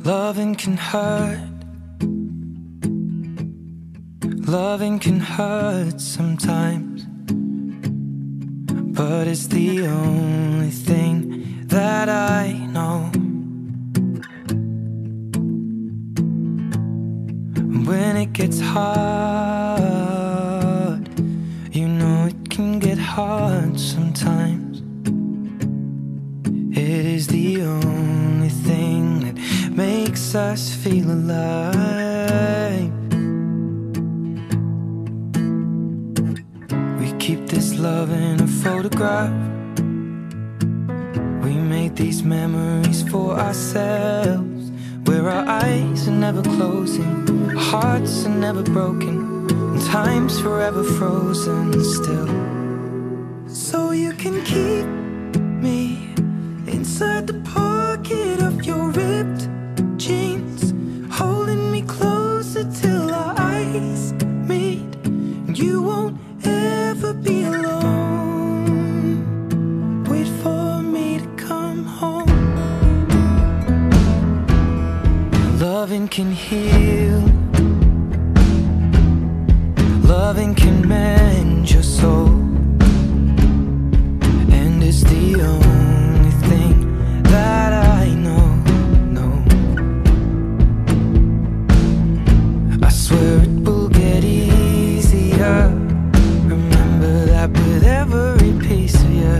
Loving can hurt. Loving can hurt sometimes, but it's the only thing that I know. When it gets hard, you know it can get hard sometimes. It is the only thing that makes us feel alive. We keep this love in a photograph. We made these memories for ourselves, where our eyes are never closing, our hearts are never broken, and time's forever frozen still. So you can keep me inside the pocket of your ripped jeans, holding me closer till our eyes meet. You won't ever be alone. Wait for me to come home. Loving can heal. Loving can mend your soul, and it's the only thing that I know. I swear it will get easier. Remember that with every piece of you.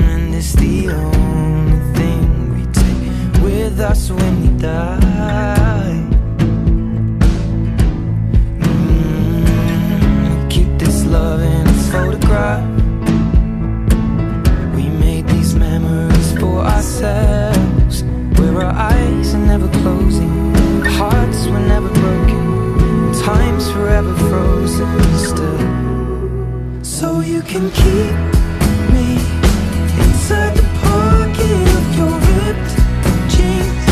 And it's the only thing we take with us when we die. Keep this love in a photograph. We made these memories for ourselves, where our eyes are never closing, our hearts were never broken, time's forever frozen still. So you can keep me inside the pocket of your ripped jeans,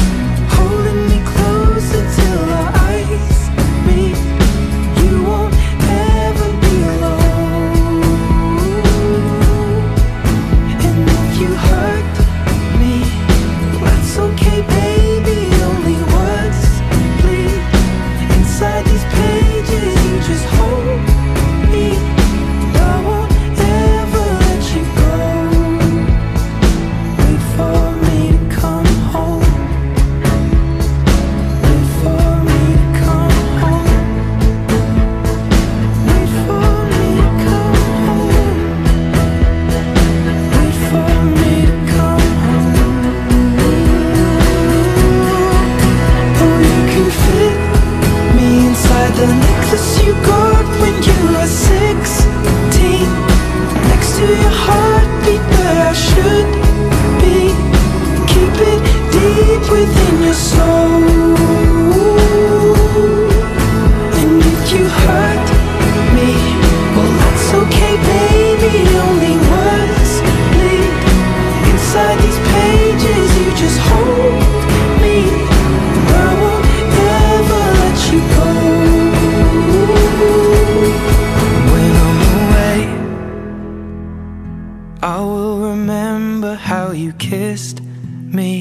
holding me closer till our eyes meet. You won't ever be alone. And if you hurt me, that's okay, baby. Only words bleed inside these pages. You just hold me. I won't ever let you go. Wait for me to come home. Wait for me to come home. Wait for me to come home. Wait for me to come home. Oh, you can fit me inside the necklace you got when you were 16, next to your heartbeat where I should be. Keep it deep within your soul. And if you hurt me, well, that's okay, baby. Only words bleed inside these pages. You just hold me. I won't ever let you go. When I'm away, I will remember how you kissed me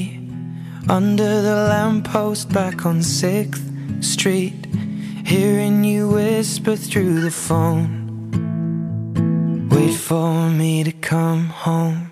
under the lamppost back on 6th Street, hearing you whisper through the phone. Wait for me to come home.